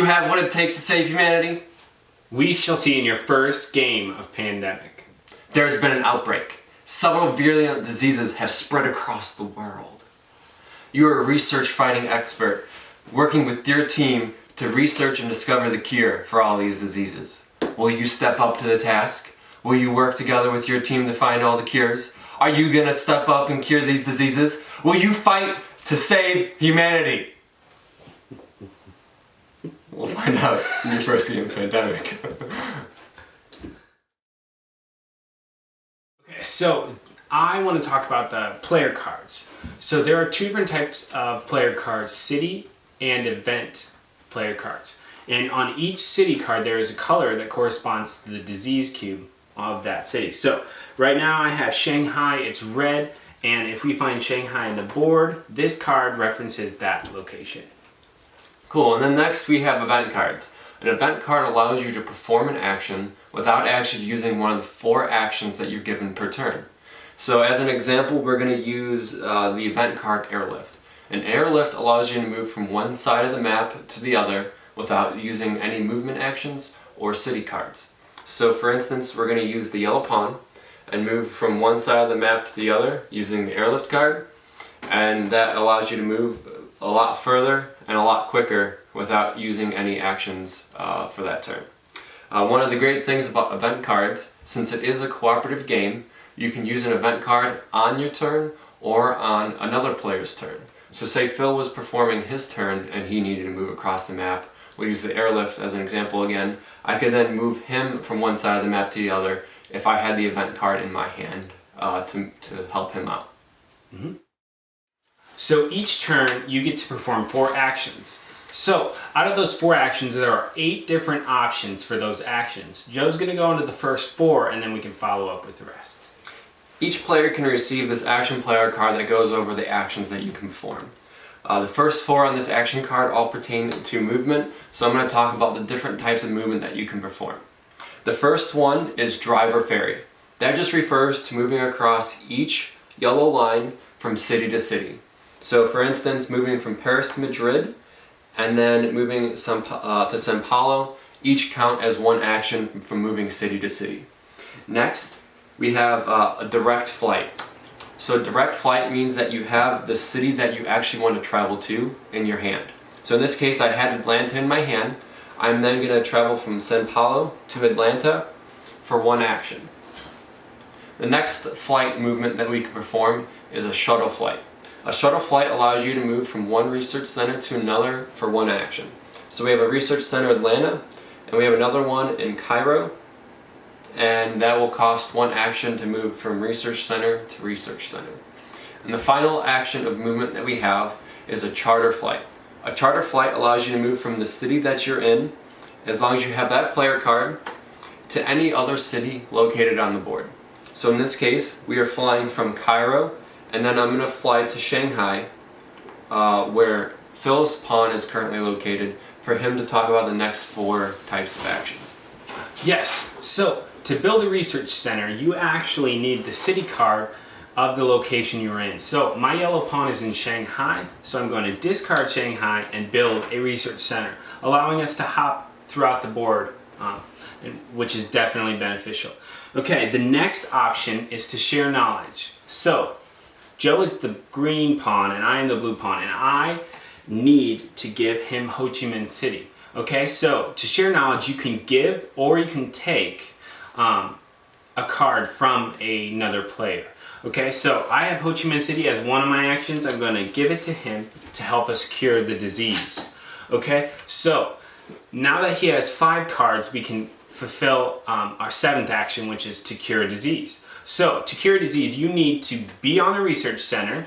have what it takes to save humanity? We shall see in your first game of Pandemic. There has been an outbreak. Several virulent diseases have spread across the world. You are a research-fighting expert, working with your team to research and discover the cure for all these diseases. Will you step up to the task? Will you work together with your team to find all the cures? Are you gonna step up and cure these diseases? Will you fight to save humanity? We'll find out in your first game of Pandemic. Okay, so I want to talk about the player cards. So there are two different types of player cards, city and event player cards. And on each city card there is a color that corresponds to the disease cube of that city. So right now I have Shanghai, it's red, and if we find Shanghai on the board, this card references that location. Cool, and then next we have event cards. An event card allows you to perform an action without actually using one of the 4 actions that you're given per turn. So as an example, we're going to use the event card Airlift. An airlift allows you to move from one side of the map to the other without using any movement actions or city cards. So for instance, we're going to use the yellow pawn and move from one side of the map to the other using the airlift card, and that allows you to move a lot further and a lot quicker without using any actions for that turn. One of the great things about event cards, since it is a cooperative game, you can use an event card on your turn or on another player's turn. So say Phil was performing his turn and he needed to move across the map. We'll use the airlift as an example again. I could then move him from one side of the map to the other if I had the event card in my hand to help him out. Mm-hmm. So each turn you get to perform 4 actions. So out of those 4 actions, there are 8 different options for those actions. Joe's going to go into the first 4 and then we can follow up with the rest. Each player can receive this action player card that goes over the actions that you can perform. The first 4 on this action card all pertain to movement, so I'm going to talk about the different types of movement that you can perform. The first one is drive or ferry. That just refers to moving across each yellow line from city to city. So for instance, moving from Paris to Madrid and then moving to Sao Paulo, each count as one action from moving city to city. Next, we have a direct flight. So direct flight means that you have the city that you actually want to travel to in your hand. So in this case, I had Atlanta in my hand. I'm then going to travel from Sao Paulo to Atlanta for one action. The next flight movement that we can perform is a shuttle flight. A shuttle flight allows you to move from one research center to another for one action. So we have a research center in Atlanta, and we have another one in Cairo, and that will cost one action to move from research center to research center. And the final action of movement that we have is a charter flight. A charter flight allows you to move from the city that you're in, as long as you have that player card, to any other city located on the board. So in this case, we are flying from Cairo, and then I'm going to fly to Shanghai, where Phil's pawn is currently located, for him to talk about the next 4 types of actions. Yes, so to build a research center, you actually need the city card of the location you're in. So my yellow pawn is in Shanghai, so I'm going to discard Shanghai and build a research center, allowing us to hop throughout the board, which is definitely beneficial. Okay, the next option is to share knowledge. So Joe is the green pawn and I am the blue pawn, and I need to give him Ho Chi Minh City. Okay, so to share knowledge, you can give or you can take a card from another player. Okay, so I have Ho Chi Minh City as one of my actions. I'm going to give it to him to help us cure the disease. Okay, so now that he has 5 cards, we can fulfill our 7th action, which is to cure a disease. So to cure a disease, you need to be on a research center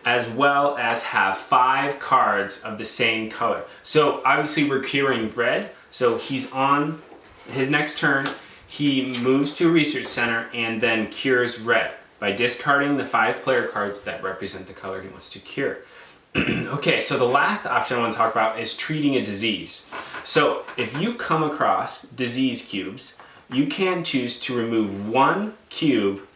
as well as have 5 cards of the same color. So obviously we're curing red, so he's on his next turn, he moves to a research center and then cures red by discarding the 5 player cards that represent the color he wants to cure. Okay, so the last option I want to talk about is treating a disease. So if you come across disease cubes, you can choose to remove 1 cube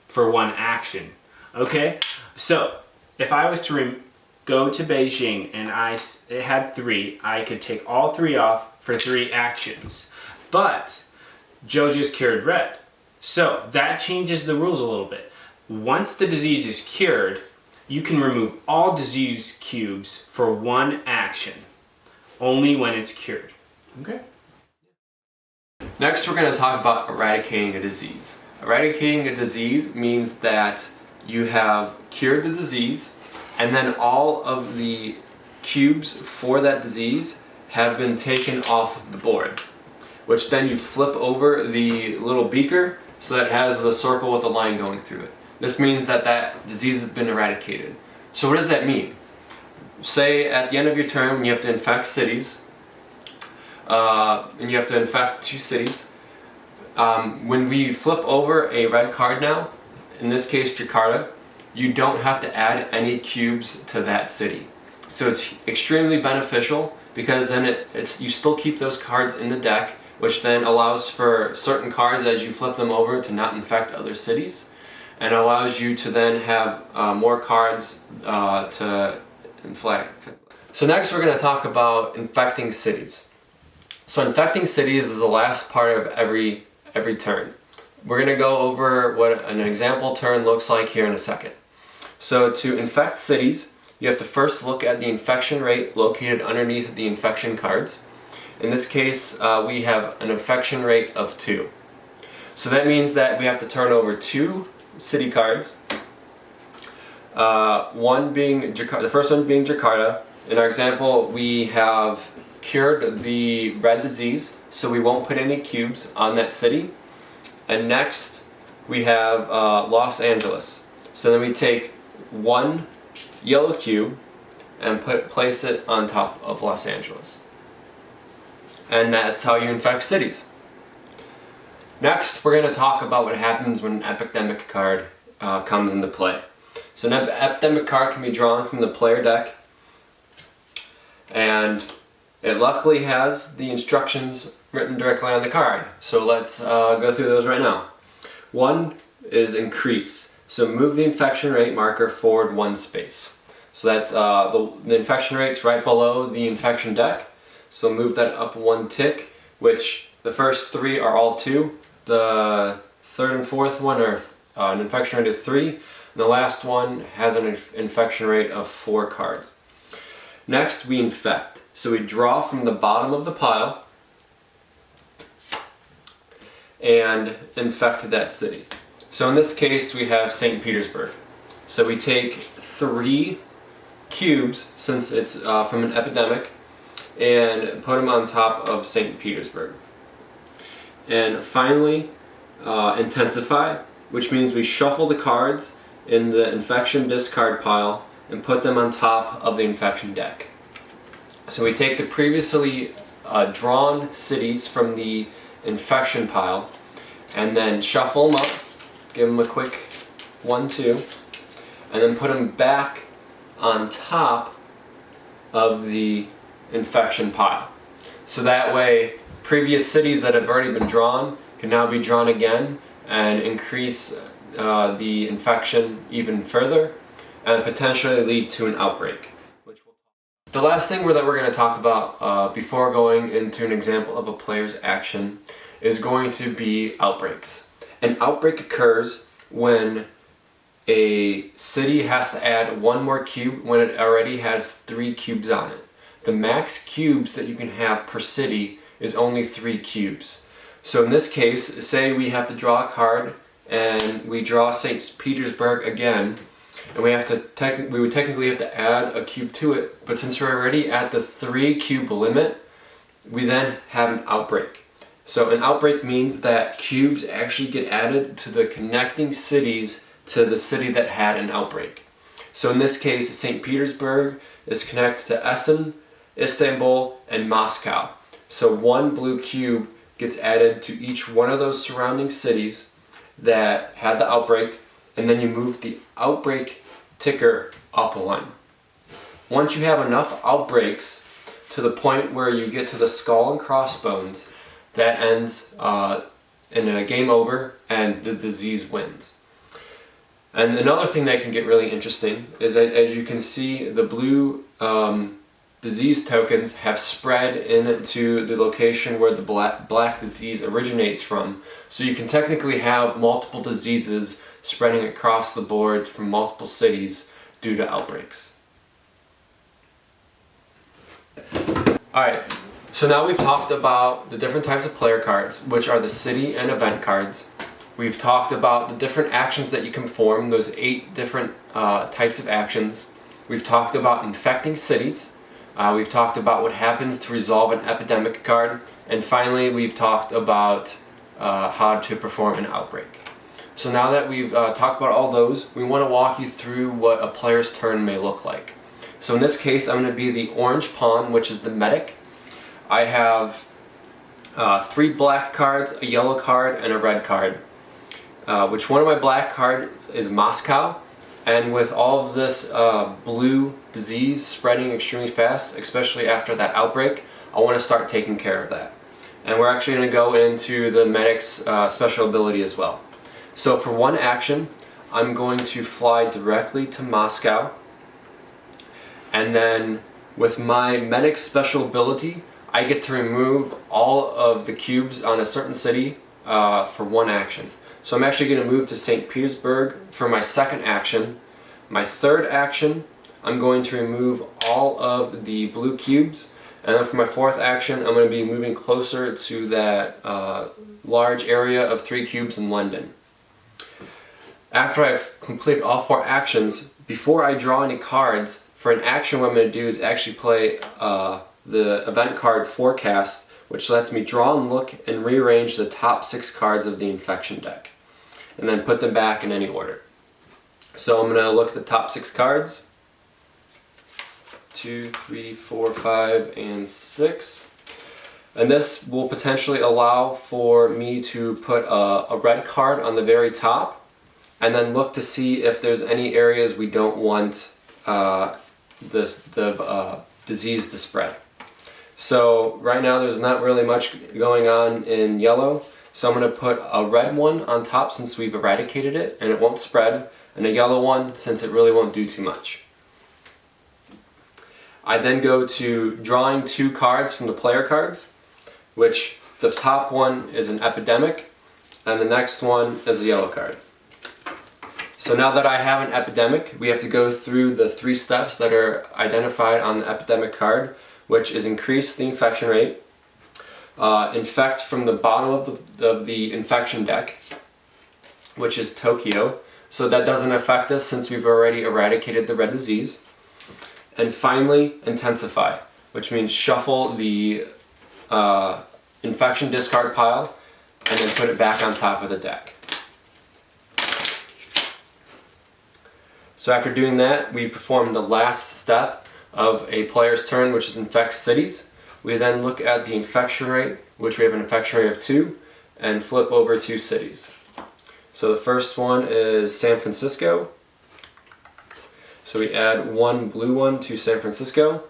for 1 action. Okay, so if I was to go to Beijing and it had 3, I could take all 3 off for 3 actions. But Joe just cured red. So that changes the rules a little bit. Once the disease is cured, you can remove all disease cubes for 1 action, only when it's cured. Okay? Next, we're going to talk about eradicating a disease. Eradicating a disease means that you have cured the disease, and then all of the cubes for that disease have been taken off of the board, which then you flip over the little beaker so that it has the circle with the line going through it. This means that that disease has been eradicated. So what does that mean? Say at the end of your turn, you have to infect cities, and you have to infect 2 cities. When we flip over a red card now, in this case Jakarta, you don't have to add any cubes to that city. So it's extremely beneficial because then you still keep those cards in the deck, which then allows for certain cards as you flip them over to not infect other cities, and allows you to then have more cards to infect. So next we're going to talk about infecting cities. So infecting cities is the last part of every turn. We're going to go over what an example turn looks like here in a second. So to infect cities, you have to first look at the infection rate located underneath the infection cards. In this case, we have an infection rate of 2. So that means that we have to turn over 2 city cards. One being Jakarta, the first one being Jakarta. In our example, we have cured the red disease, so we won't put any cubes on that city. And next, we have Los Angeles. So then we take 1 yellow cube and place it on top of Los Angeles. And that's how you infect cities. Next, we're going to talk about what happens when an epidemic card comes into play. So an epidemic card can be drawn from the player deck, and it luckily has the instructions written directly on the card. So let's go through those right now. 1 is increase. So move the infection rate marker forward 1 space. So that's the infection rate's right below the infection deck. So move that up 1 tick, which the first 3 are all 2. The third and fourth one are an infection rate of 3. And the last one has an infection rate of 4 cards. Next, we infect. So we draw from the bottom of the pile and infect that city. So in this case, we have St. Petersburg. So we take 3 cubes, since it's from an epidemic, and put them on top of St. Petersburg. And finally, intensify, which means we shuffle the cards in the infection discard pile and put them on top of the infection deck. So we take the previously drawn cities from the infection pile and then shuffle them up, give them a quick 1-2, and then put them back on top of the infection pile. So that way, previous cities that have already been drawn can now be drawn again and increase the infection even further and potentially lead to an outbreak. The last thing that we're going to talk about before going into an example of a player's action is going to be outbreaks. An outbreak occurs when a city has to add 1 more cube when it already has 3 cubes on it. The max cubes that you can have per city is only 3 cubes. So in this case, say we have to draw a card and we draw St. Petersburg again, and we would technically have to add a cube to it, but since we're already at the 3 cube limit, we then have an outbreak. So an outbreak means that cubes actually get added to the connecting cities to the city that had an outbreak. So in this case, St. Petersburg is connected to Essen, Istanbul, and Moscow. So 1 blue cube gets added to each one of those surrounding cities that had the outbreak, and then you move the outbreak ticker up 1. Once you have enough outbreaks to the point where you get to the skull and crossbones, that ends in a game over and the disease wins. And another thing that can get really interesting is that, as you can see, the blue disease tokens have spread into the location where the black disease originates from. So you can technically have multiple diseases spreading across the board from multiple cities due to outbreaks. Alright, so now we've talked about the different types of player cards, which are the city and event cards. We've talked about the different actions that you can perform, those 8 different types of actions. We've talked about infecting cities. We've talked about what happens to resolve an epidemic card. And finally, we've talked about how to perform an outbreak. So now that we've talked about all those, we want to walk you through what a player's turn may look like. So in this case, I'm going to be the orange pawn, which is the medic. I have 3 black cards, a yellow card, and a red card. Which one of my black cards is Moscow, and with all of this blue disease spreading extremely fast, especially after that outbreak, I want to start taking care of that. And we're actually going to go into the medic's special ability as well. So for one action, I'm going to fly directly to Moscow, and then with my medic's special ability, I get to remove all of the cubes on a certain city for one action. So I'm actually going to move to St. Petersburg for my second action. My third action, I'm going to remove all of the blue cubes. And then for my fourth action, I'm going to be moving closer to that large area of 3 cubes in London. After I've completed all 4 actions, before I draw any cards, for an action what I'm going to do is actually play the event card Forecast, which lets me draw and look and rearrange the top 6 cards of the infection deck, and then put them back in any order. So I'm going to look at the top 6 cards. 2, 3, 4, 5, and 6. And this will potentially allow for me to put a red card on the very top, and then look to see if there's any areas we don't want the disease to spread. So right now there's not really much going on in yellow, so I'm going to put a red one on top since we've eradicated it and it won't spread, and a yellow one since it really won't do too much. I then go to drawing 2 cards from the player cards, which the top one is an epidemic and the next one is a yellow card. So now that I have an epidemic, we have to go through the 3 steps that are identified on the epidemic card, which is increase the infection rate, infect from the bottom of the infection deck, which is Tokyo, so that doesn't affect us since we've already eradicated the red disease, and finally intensify, which means shuffle the infection discard pile and then put it back on top of the deck. So after doing that, we perform the last step of a player's turn, which is infect cities. We then look at the infection rate, which we have an infection rate of 2, and flip over 2 cities. So the first one is San Francisco. So we add 1 blue one to San Francisco,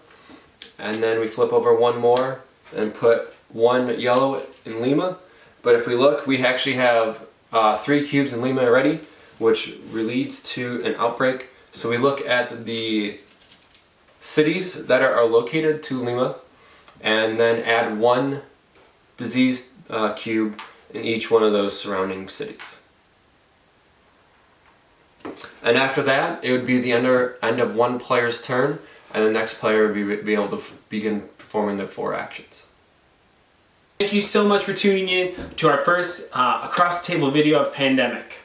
and then we flip over 1 more and put 1 yellow in Lima. But if we look, we actually have 3 cubes in Lima already, which leads to an outbreak. So we look at the cities that are located to Lima, and then add 1 disease cube in each one of those surrounding cities. And after that, it would be the end of one player's turn, and the next player would be able to begin performing their 4 actions. Thank you so much for tuning in to our first across the table video of Pandemic.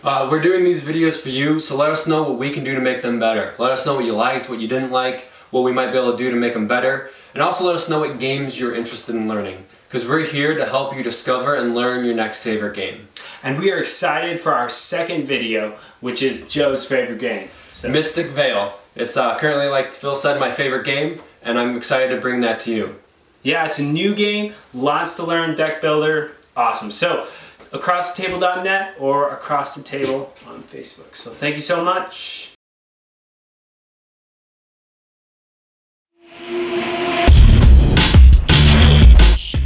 We're doing these videos for you, so let us know what we can do to make them better. Let us know what you liked, what you didn't like, what we might be able to do to make them better, and also let us know what games you're interested in learning, because we're here to help you discover and learn your next favorite game. And we are excited for our second video, which is Joe's favorite game. So. Mystic Veil. It's currently, like Phil said, my favorite game, and I'm excited to bring that to you. Yeah, it's a new game, lots to learn, deck builder, awesome. So, acrossthetable.net or Across the Table on Facebook. So thank you so much.